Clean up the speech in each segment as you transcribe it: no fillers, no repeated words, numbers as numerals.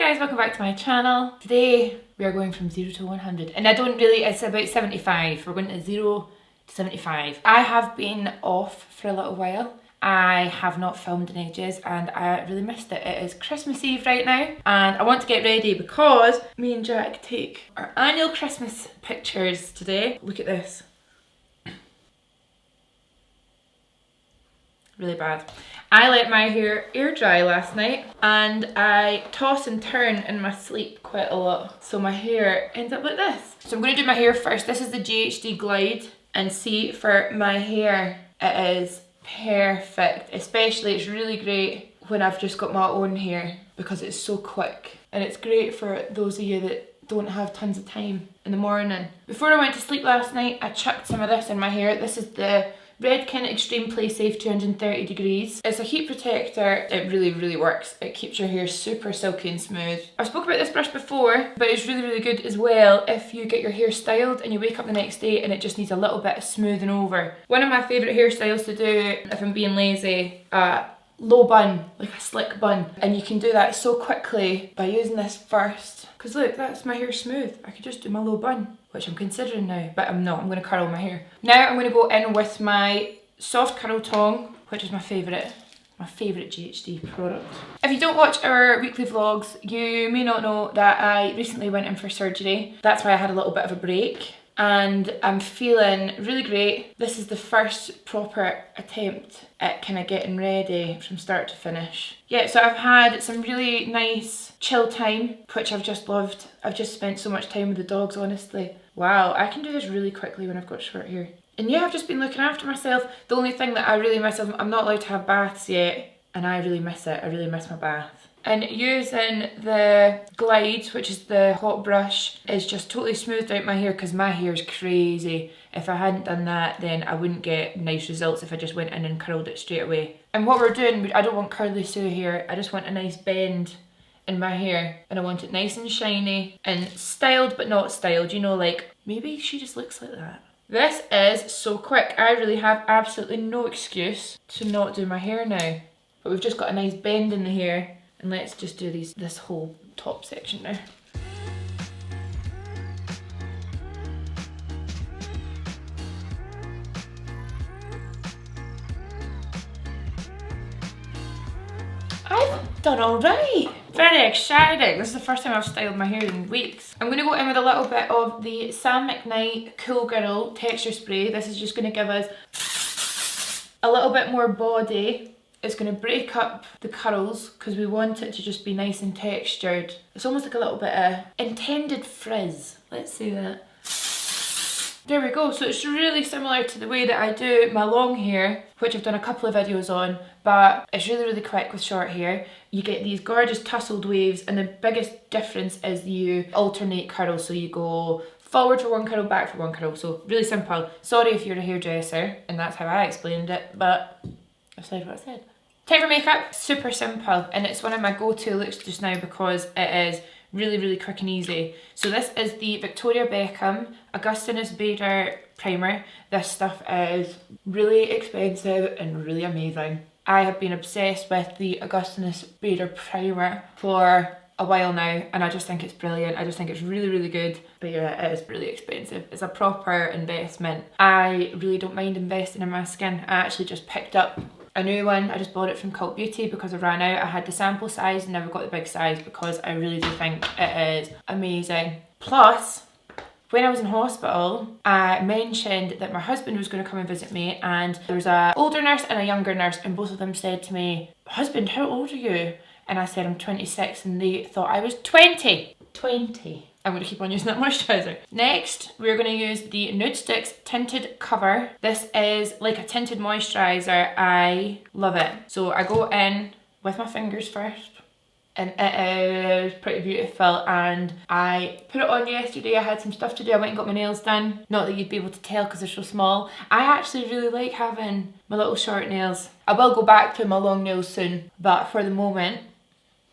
guys, welcome back to my channel. Today we are going from 0 to 100 and it's about 75. We're going to 0 to 75. I have been off for a little while. I have not filmed in ages and I really missed it. It is Christmas Eve right now and I want to get ready because me and Jack take our annual Christmas pictures today. Look at this. Really bad. I let my hair air dry last night and I toss and turn in my sleep quite a lot. So my hair ends up like this. So I'm going to do my hair first. This is the GHD Glide and see for my hair it is perfect. Especially it's really great when I've just got my own hair because it's so quick. And it's great for those of you that don't have tons of time in the morning. Before I went to sleep last night I chucked some of this in my hair. This is the Redken Extreme Play Safe 230 degrees. It's a heat protector. It really works. It keeps your hair super silky and smooth. I've spoken about this brush before, but it's really good as well if you get your hair styled and you wake up the next day and it just needs a little bit of smoothing over. One of my favourite hairstyles to do if I'm being lazy, low bun, like a slick bun. And you can do that so quickly by using this first. Because look, that's my hair smooth. I could just do my low bun, which I'm considering now, but I'm not. I'm going to curl my hair. Now I'm going to go in with my soft curl tong, which is my favourite GHD product. If you don't watch our weekly vlogs, you may not know that I recently went in for surgery. That's why I had a little bit of a break. And I'm feeling really great. This is the first proper attempt at kind of getting ready from start to finish. Yeah, so I've had some really nice chill time, which I've just loved. I've just spent so much time with the dogs, honestly. Wow, I can do this really quickly when I've got short hair. And yeah, I've just been looking after myself. The only thing that I really miss is I'm not allowed to have baths yet, and I really miss it. I really miss my bath. And using the Glide, which is the hot brush, is just totally smoothed out my hair because my hair is crazy. If I hadn't done that, then I wouldn't get nice results if I just went in and curled it straight away. And what we're doing, I don't want curly Sue hair, I just want a nice bend in my hair. And I want it nice and shiny and styled but not styled, you know, like maybe she just looks like that. This is so quick. I really have absolutely no excuse to not do my hair now. But we've just got a nice bend in the hair. And let's just do this whole top section now. I've done all right. Very exciting. This is the first time I've styled my hair in weeks. I'm going to go in with a little bit of the Sam McKnight Cool Girl texture spray. This is just going to give us a little bit more body. It's going to break up the curls because we want it to just be nice and textured. It's almost like a little bit of intended frizz. Let's see that. There we go. So it's really similar to the way that I do my long hair, which I've done a couple of videos on, but it's really quick with short hair. You get these gorgeous tussled waves and the biggest difference is you alternate curls. So you go forward for one curl, back for one curl. So really simple. Sorry if you're a hairdresser and that's how I explained it, but I said what I said. Time for makeup, super simple, and it's one of my go-to looks just now because it is really quick and easy. So this is the Victoria Beckham Augustinus Bader primer. This stuff is really expensive and really amazing. I have been obsessed with the Augustinus Bader primer for a while now and I just think it's brilliant. I just think it's really good, but yeah, it is really expensive. It's a proper investment. I really don't mind investing in my skin. I actually just picked up a new one. I just bought it from Cult Beauty because I ran out. I had the sample size and never got the big size because I really do think it is amazing. Plus, when I was in hospital, I mentioned that my husband was going to come and visit me and there was an older nurse and a younger nurse and both of them said to me, "Husband, how old are you?" And I said I'm 26 and they thought I was 20. 20. I'm going to keep on using that moisturiser. Next, we're going to use the Nude Sticks Tinted Cover. This is like a tinted moisturiser. I love it. So I go in with my fingers first and it is pretty beautiful and I put it on yesterday. I had some stuff to do. I went and got my nails done. Not that you'd be able to tell because they're so small. I actually really like having my little short nails. I will go back to my long nails soon, but for the moment,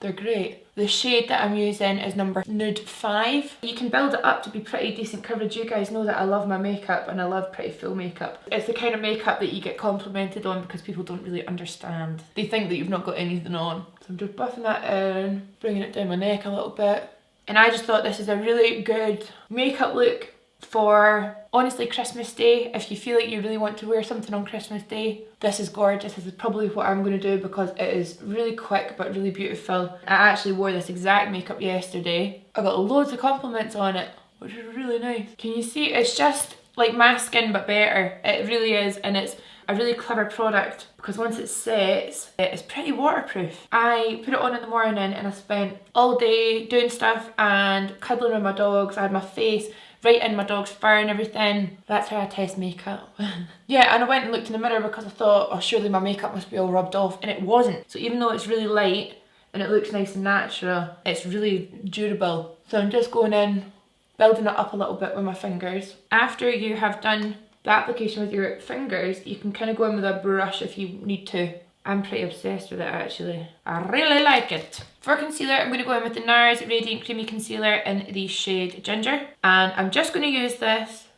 they're great. The shade that I'm using is number Nude 5. You can build it up to be pretty decent coverage. You guys know that I love my makeup and I love pretty full makeup. It's the kind of makeup that you get complimented on because people don't really understand. They think that you've not got anything on. So I'm just buffing that in, bringing it down my neck a little bit. And I just thought this is a really good makeup look for, honestly, Christmas Day. If you feel like you really want to wear something on Christmas Day, this is gorgeous. This is probably what I'm going to do because it is really quick but really beautiful. I actually wore this exact makeup yesterday. I got loads of compliments on it, which is really nice. Can you see? It's just like my skin but better. It really is, and it's a really clever product because once it sets, it's pretty waterproof. I put it on in the morning and I spent all day doing stuff and cuddling with my dogs. I had my face right in my dog's fur and everything. That's how I test makeup. Yeah, and I went and looked in the mirror because I thought, oh, surely my makeup must be all rubbed off, and it wasn't. So even though it's really light and it looks nice and natural, it's really durable. So I'm just going in, building it up a little bit with my fingers. After you have done the application with your fingers, you can kind of go in with a brush if you need to. I'm pretty obsessed with it actually. I really like it. For concealer, I'm going to go in with the NARS Radiant Creamy Concealer in the shade Ginger. And I'm just going to use this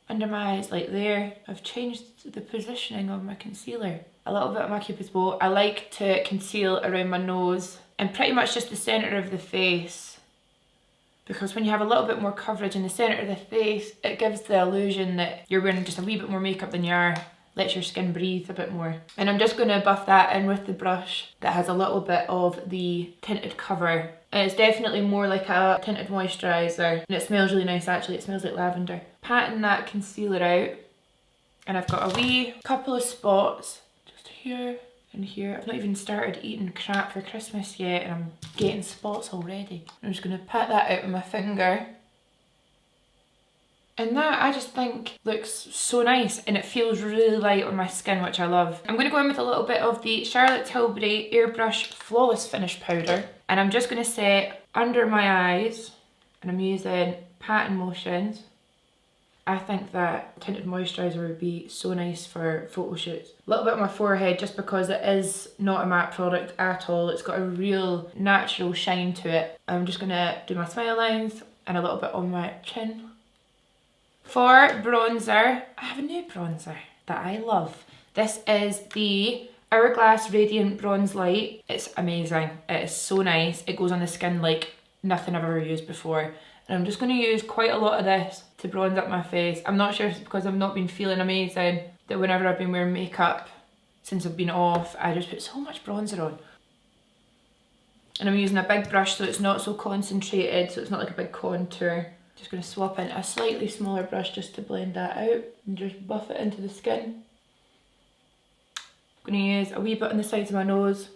under my eyes like there. I've changed the positioning of my concealer. A little bit of my Cupid's bow. I like to conceal around my nose and pretty much just the centre of the face. Because when you have a little bit more coverage in the centre of the face, it gives the illusion that you're wearing just a wee bit more makeup than you are. Lets your skin breathe a bit more. And I'm just going to buff that in with the brush that has a little bit of the tinted cover. And it's definitely more like a tinted moisturiser. And it smells really nice actually, it smells like lavender. Patting that concealer out. And I've got a wee couple of spots just here and here. I've not even started eating crap for Christmas yet and I'm getting spots already. I'm just going to pat that out with my finger. And that, I just think, looks so nice and it feels really light on my skin, which I love. I'm going to go in with a little bit of the Charlotte Tilbury Airbrush Flawless Finish Powder. And I'm just going to set under my eyes, and I'm using patting motions. I think that tinted moisturiser would be so nice for photo shoots. A little bit on my forehead just because it is not a matte product at all. It's got a real natural shine to it. I'm just going to do my smile lines and a little bit on my chin. For bronzer, I have a new bronzer that I love. This is the Hourglass Radiant Bronze Light. It's amazing. It is so nice. It goes on the skin like nothing I've ever used before. And I'm just going to use quite a lot of this to bronze up my face. I'm not sure if it's because I've not been feeling amazing that whenever I've been wearing makeup since I've been off, I just put so much bronzer on. And I'm using a big brush so it's not so concentrated, so it's not like a big contour. Just going to swap in a slightly smaller brush just to blend that out and just buff it into the skin. I'm going to use a wee bit on the sides of my nose.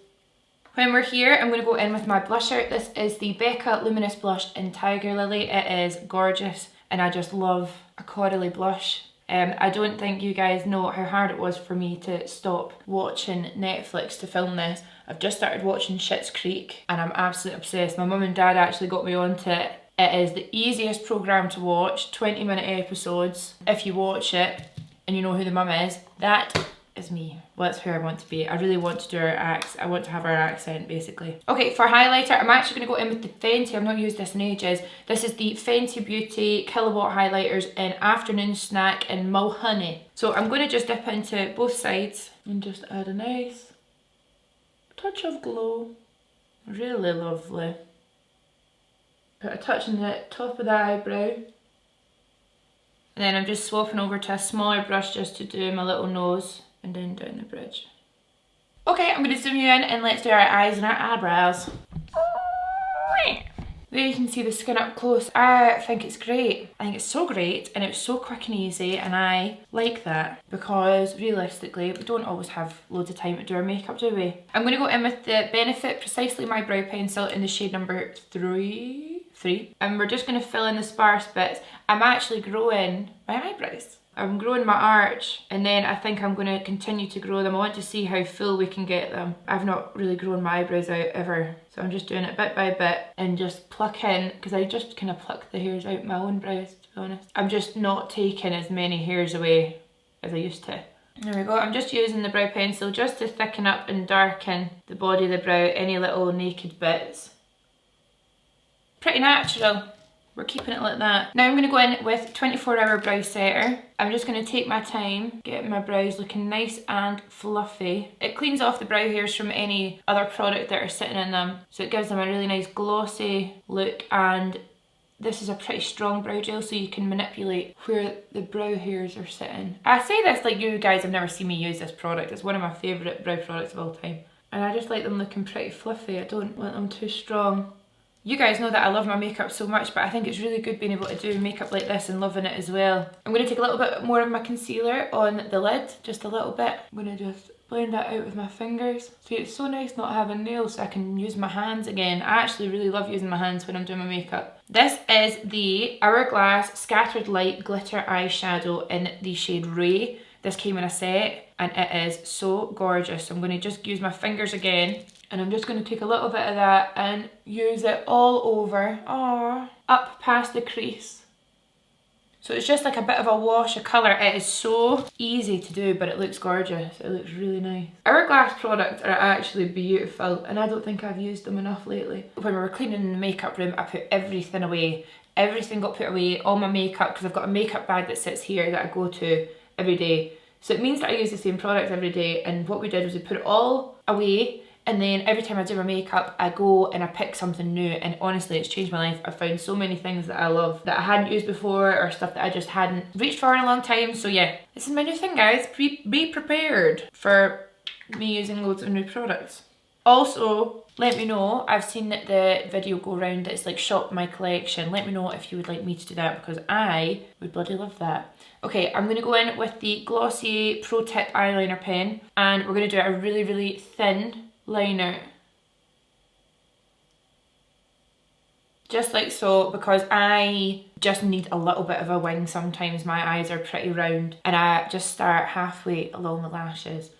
When we're here, I'm going to go in with my blusher. This is the Becca Luminous Blush in Tiger Lily. It is gorgeous and I just love a corally blush. I don't think you guys know how hard it was for me to stop watching Netflix to film this. I've just started watching Schitt's Creek and I'm absolutely obsessed. My mum and dad actually got me onto it. It is the easiest programme to watch, 20-minute episodes. If you watch it and you know who the mum is, that is me. Well, that's who I want to be. I really want to do her accent. I want to have her accent, basically. Okay, for highlighter, I'm actually going to go in with the Fenty. I've not used this in ages. This is the Fenty Beauty Kilowatt Highlighters in Afternoon Snack in Mull Honey. So I'm going to just dip into both sides and just add a nice touch of glow. Really lovely. Put a touch on the top of the eyebrow. And then I'm just swapping over to a smaller brush just to do my little nose and then down the bridge. Okay, I'm going to zoom you in and let's do our eyes and our eyebrows. There you can see the skin up close. I think it's great. I think it's so great and it's so quick and easy and I like that because realistically we don't always have loads of time to do our makeup, do we? I'm going to go in with the Benefit Precisely My Brow Pencil in the shade number 3. And we're just going to fill in the sparse bits. I'm actually growing my eyebrows. I'm growing my arch and then I think I'm going to continue to grow them. I want to see how full we can get them. I've not really grown my eyebrows out ever. So I'm just doing it bit by bit and just pluck in, because I just kind of pluck the hairs out my own brows, to be honest. I'm just not taking as many hairs away as I used to. There we go. I'm just using the brow pencil just to thicken up and darken the body of the brow, any little naked bits. Pretty natural. We're keeping it like that. Now I'm going to go in with 24-hour brow setter. I'm just going to take my time, get my brows looking nice and fluffy. It cleans off the brow hairs from any other product that are sitting in them. So it gives them a really nice glossy look, and this is a pretty strong brow gel, so you can manipulate where the brow hairs are sitting. I say this like you guys have never seen me use this product. It's one of my favourite brow products of all time. And I just like them looking pretty fluffy. I don't want them too strong. You guys know that I love my makeup so much, but I think it's really good being able to do makeup like this and loving it as well. I'm going to take a little bit more of my concealer on the lid, just a little bit. I'm going to just blend that out with my fingers. See, it's so nice not having nails so I can use my hands again. I actually really love using my hands when I'm doing my makeup. This is the Hourglass Scattered Light Glitter Eyeshadow in the shade Ray. This came in a set and it is so gorgeous. So I'm going to just use my fingers again. And I'm just going to take a little bit of that and use it all over, up past the crease. So it's just like a bit of a wash of colour. It is so easy to do, but it looks gorgeous. It looks really nice. Hourglass products are actually beautiful, and I don't think I've used them enough lately. When we were cleaning the makeup room, I put everything away. Everything got put away, all my makeup, because I've got a makeup bag that sits here that I go to every day. So it means that I use the same products every day, and what we did was we put it all away. And then every time I do my makeup, I go and I pick something new, and honestly, it's changed my life. I've found so many things that I love that I hadn't used before, or stuff that I just hadn't reached for in a long time. So yeah, this is my new thing, guys. Be prepared for me using loads of new products. Also, let me know, I've seen that the video go around that it's like shop my collection. Let me know if you would like me to do that, because I would bloody love that. Okay, I'm going to go in with the Glossier Pro Tip eyeliner pen, and we're going to do a really, really thin liner, just like so, because I just need a little bit of a wing sometimes. My eyes are pretty round and I just start halfway along the lashes.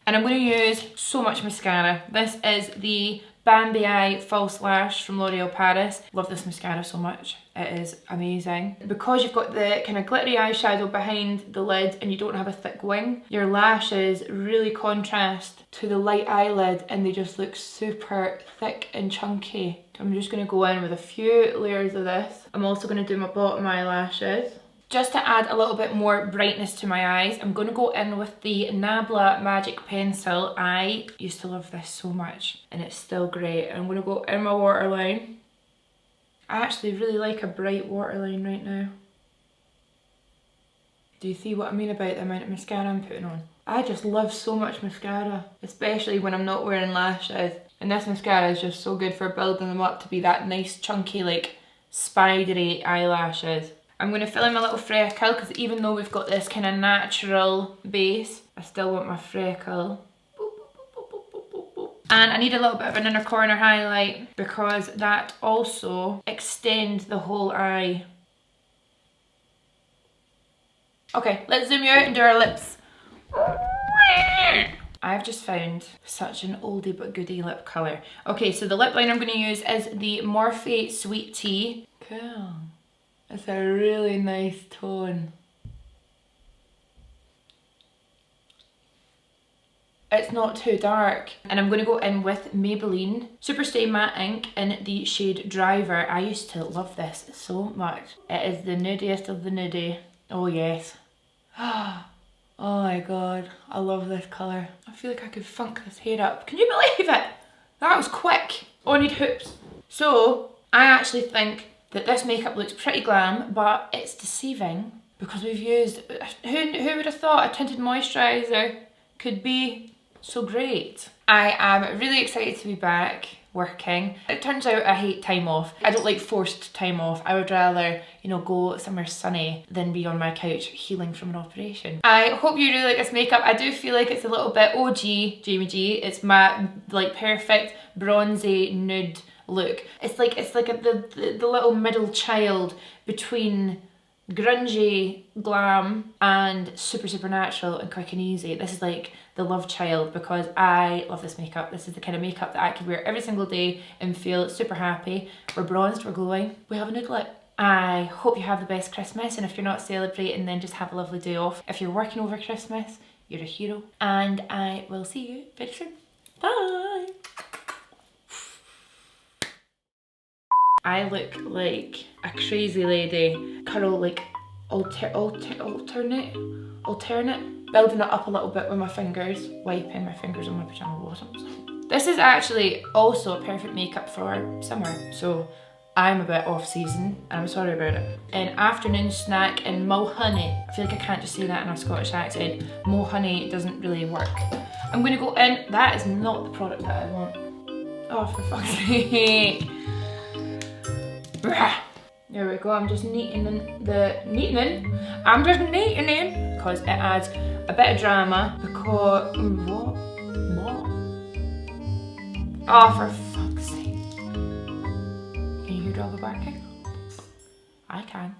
And I'm going to use so much mascara. This is the Bambi Eye False Lash from L'Oreal Paris. Love this mascara so much. It is amazing. Because you've got the kind of glittery eyeshadow behind the lid and you don't have a thick wing, your lashes really contrast to the light eyelid and they just look super thick and chunky. So I'm just going to go in with a few layers of this. I'm also going to do my bottom eyelashes. Just to add a little bit more brightness to my eyes, I'm going to go in with the Nabla Magic Pencil. I used to love this so much and it's still great. I'm going to go in my waterline. I actually really like a bright waterline right now. Do you see what I mean about the amount of mascara I'm putting on? I just love so much mascara, especially when I'm not wearing lashes. And this mascara is just so good for building them up to be that nice chunky, like spidery eyelashes. I'm going to fill in my little freckle because even though we've got this kind of natural base, I still want my freckle. And I need a little bit of an inner corner highlight because that also extends the whole eye. Okay, let's zoom you out and do our lips. I've just found such an oldie but goodie lip colour. Okay, so the lip liner I'm going to use is the Morphe Sweet Tea. Cool. It's a really nice tone. It's not too dark. And I'm going to go in with Maybelline Superstay Matte Ink in the shade Driver. I used to love this so much. It is the nudiest of the nudie. Oh yes. Oh my god, I love this colour. I feel like I could funk this hair up. Can you believe it? That was quick. Oh, I need hoops. So, I actually think that this makeup looks pretty glam, but it's deceiving because we've used, who would have thought a tinted moisturiser could be so great? I am really excited to be back working. It turns out I hate time off. I don't like forced time off. I would rather, you know, go somewhere sunny than be on my couch healing from an operation. I hope you really like this makeup. I do feel like it's a little bit OG Jamie G. It's my like perfect bronzy nude look. It's like the little middle child between grungy glam and super natural and quick and easy. This is like the love child because I love this makeup. This is the kind of makeup that I could wear every single day and feel super happy. We're bronzed, we're glowing, we have a nude lip. I hope you have the best Christmas, and if you're not celebrating, then just have a lovely day off. If you're working over Christmas, you're a hero. And I will see you very soon. Bye! I look like a crazy lady. Curl like alternate, building it up a little bit with my fingers, wiping my fingers on my pyjama bottoms. This is actually also perfect makeup for summer, so I'm a bit off season and I'm sorry about it. An afternoon snack in Mo Honey. I feel like I can't just say that in a Scottish accent. Mo Honey doesn't really work. I'm gonna go in. That is not the product that I want. Oh, for fuck's sake. There we go, I'm just neatening because it adds a bit of drama because, what? Oh, for fuck's sake. Can you hear dog barking? I can.